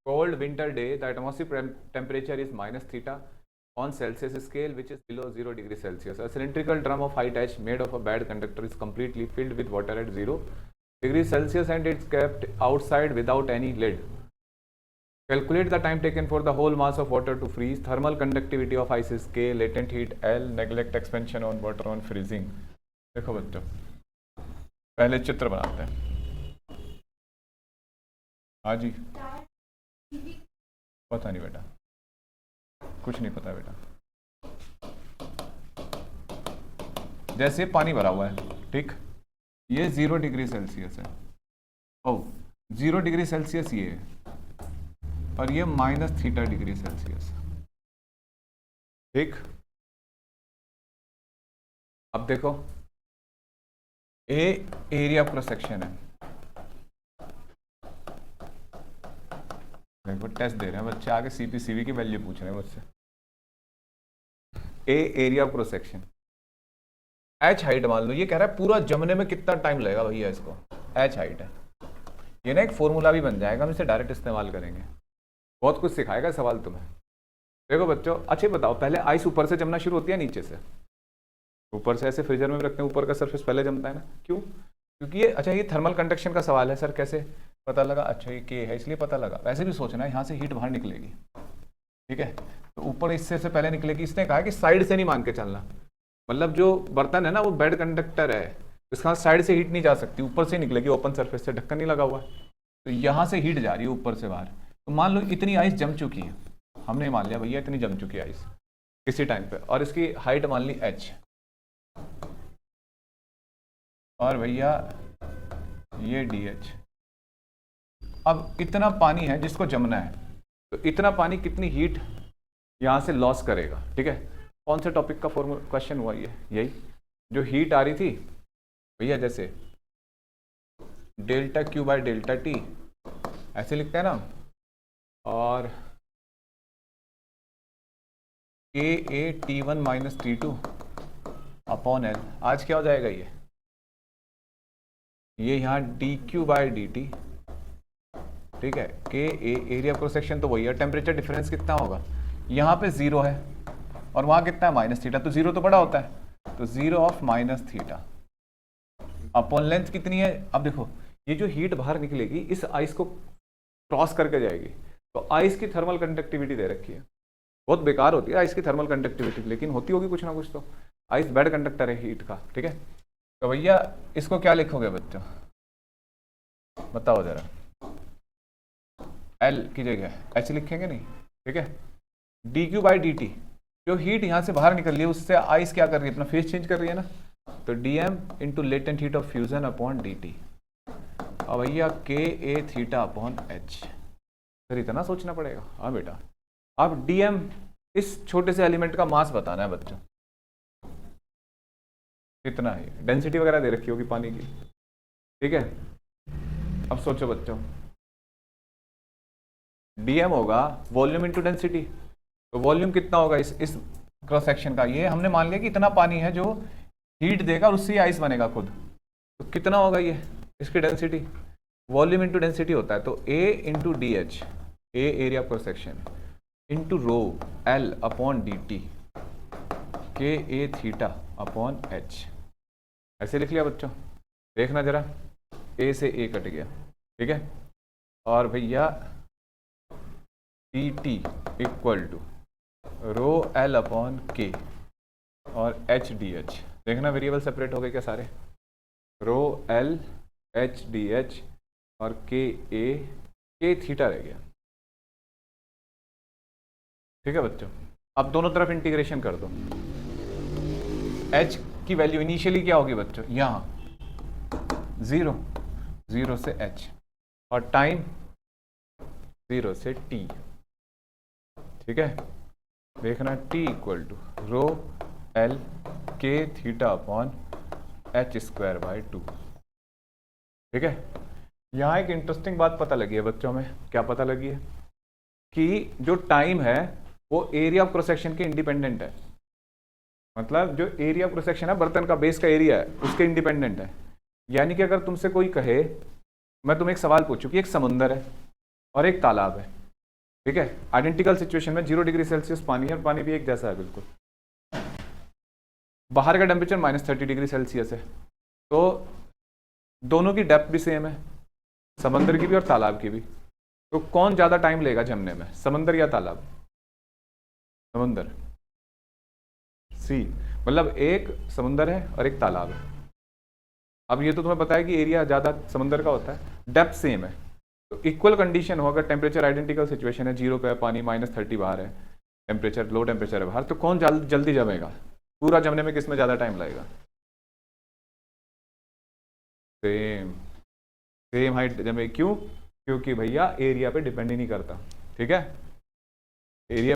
Cold winter day, the atmospheric temperature is minus theta on Celsius scale, which is below 0 degree Celsius. A cylindrical drum of height h made of a bad conductor is completely filled with water at 0 degree Celsius and it's kept outside without any lid. Calculate the time taken for the whole mass of water to freeze. Thermal conductivity of ice is K, latent heat L, neglect expansion on water on freezing. देखो बच्चों, पहले चित्र बनाते हैं। हाँ जी, पता नहीं बेटा, कुछ नहीं पता बेटा। जैसे पानी भरा हुआ है, ठीक, ये 0 डिग्री सेल्सियस है। ओ 0 डिग्री सेल्सियस ये है और ये माइनस थीटा डिग्री सेल्सियस, ठीक। अब देखो, ए एरिया क्रॉस सेक्शन है। देखो टेस्ट दे रहे हैं बच्चे, आगे सीपीसीबी की वैल्यू पूछ रहे हैं मुझसे। A area cross section, H height मान लो, ये कह रहा है पूरा जमने में कितना टाइम लगेगा भैया इसको, एच हाइट है। ये ना एक फॉर्मूला भी बन जाएगा, हम इसे डायरेक्ट इस्तेमाल करेंगे, बहुत कुछ सिखाएगा सवाल तुम्हें। देखो बच्चों, अच्छे बताओ, पहले आइस ऊपर से जमना शुरू होती है नीचे से? ऊपर से, ऐसे फ्रीजर में भी रखते हैं, ऊपर का सरफेस पहले जमता है ना, क्यों? क्योंकि ये, अच्छा ये थर्मल कंडक्शन का सवाल है सर, कैसे पता लगा? अच्छा ये के है इसलिए पता लगा। वैसे भी सोचना है यहाँ से हीट बाहर निकलेगी, ठीक है, तो ऊपर इससे से पहले निकलेगी। इसने कहा कि साइड से नहीं मान के चलना, मतलब जो बर्तन है ना वो बेड कंडक्टर है, इसका साइड से हीट नहीं जा सकती, ऊपर से निकलेगी, ओपन सरफेस से, ढक्कन नहीं लगा हुआ है, तो यहाँ से हीट जा रही है ऊपर से बाहर। तो मान लो इतनी आइस जम चुकी है, हमने मान लिया भैया इतनी जम चुकी है आइस किसी टाइम पे, और इसकी हाइट मान ली h, और भैया ये dh। अब इतना पानी है जिसको जमना है, तो इतना पानी कितनी हीट यहाँ से लॉस करेगा, ठीक है। कौन से टॉपिक का फॉर्मूला क्वेश्चन हुआ ये? यही जो हीट आ रही थी भैया, जैसे delta Q by delta T ऐसे लिखते हैं ना, और K A T one minus T two upon L. आज क्या हो जाएगा ये यहाँ D Q by D T, ठीक है। के ए एरिया क्रॉस सेक्शन तो वही है, टेम्परेचर डिफरेंस कितना होगा, यहाँ पे 0 है और वहाँ कितना है माइनस थीटा, तो 0 तो बड़ा होता है, तो 0 of minus theta upon length कितनी है। अब देखो ये जो हीट बाहर निकलेगी इस आइस को क्रॉस करके जाएगी, तो आइस की थर्मल कंडक्टिविटी दे रखी है, बहुत बेकार होती है आइस की थर्मल कंडक्टिविटी, लेकिन होती होगी कुछ ना कुछ तो। आइस बेड कंडक्टर है हीट का, ठीक है। तो भैया इसको क्या लिखोगे बच्चों, बताओ जरा। एल की जगह एच लिखेंगे नहीं, ठीक है। D Q by D T, जो हीट यहाँ से बाहर निकल रही है उससे आइस क्या कर रही है, अपना फेस चेंज कर रही है ना, तो D M into latent heat of fusion upon D T. अब भैया के ए थीटा अपॉन एच, फिर इतना सोचना पड़ेगा। हाँ बेटा, अब डी एम इस छोटे से एलिमेंट का मास बताना है बच्चों, कितना है, डेंसिटी वगैरह दे रखी होगी पानी की, ठीक है। अब सोचो बच्चों, डीएम होगा वॉल्यूम इनटू डेंसिटी, तो वॉल्यूम कितना होगा इस क्रॉस सेक्शन का, ये हमने मान लिया कि इतना पानी है जो हीट देगा और उससे ही आइस बनेगा खुद, तो कितना होगा ये इसकी डेंसिटी, वॉल्यूम इनटू डेंसिटी होता है, तो A into D H, A area cross section, into rho L upon D T, के ए थीटा अपॉन एच, ऐसे लिख लिया बच्चों। देखना जरा, ए से ए कट गया, ठीक है, और भैया D T equal to rho L upon K और एच डी एच। देखना वेरिएबल सेपरेट हो गए क्या सारे, rho L H D H और के थीटा रह गया, ठीक है बच्चों। अब दोनों तरफ इंटीग्रेशन कर दो। h की वैल्यू इनिशियली क्या होगी बच्चों, यहाँ 0 से h और टाइम 0 से t, ठीक है। देखना t equal to rho L के theta upon H square by 2, ठीक है। यहाँ एक इंटरेस्टिंग बात पता लगी है बच्चों में, क्या पता लगी है कि जो टाइम है वो एरिया ऑफ क्रॉस सेक्शन के इंडिपेंडेंट है, मतलब जो एरिया ऑफ क्रॉस सेक्शन है बर्तन का बेस का एरिया है उसके इंडिपेंडेंट है। यानी कि अगर तुमसे कोई कहे, मैं तुम्हें एक सवाल पूछूं कि एक समुंदर है और एक तालाब है, ठीक है, आइडेंटिकल सिचुएशन में 0 डिग्री सेल्सियस पानी है, पानी भी एक जैसा है बिल्कुल। बाहर का टेम्परेचर -30 डिग्री सेल्सियस है, तो दोनों की डेप्थ भी सेम है, समंदर की भी और तालाब की भी। तो कौन ज़्यादा टाइम लेगा जमने में, समंदर या तालाब? समंदर। सी, मतलब एक समंदर है और एक तालाब है। अब ये तो तुम्हें पता है कि एरिया ज़्यादा समंदर का होता है, डेप्थ सेम है, तो इक्वल कंडीशन हो, अगर टेम्परेचर आइडेंटिकल सिचुएशन है, 0 पे है पानी, -30 बाहर है, टेम्परेचर लो टेम्परेचर है बाहर, तो कौन जल्दी जमेगा? पूरा जमने में किस में ज़्यादा टाइम लगेगा? सेम, सेम हाइट जमे। क्यों? क्योंकि भैया एरिया पे डिपेंड ही नहीं करता। ठीक है, एरिया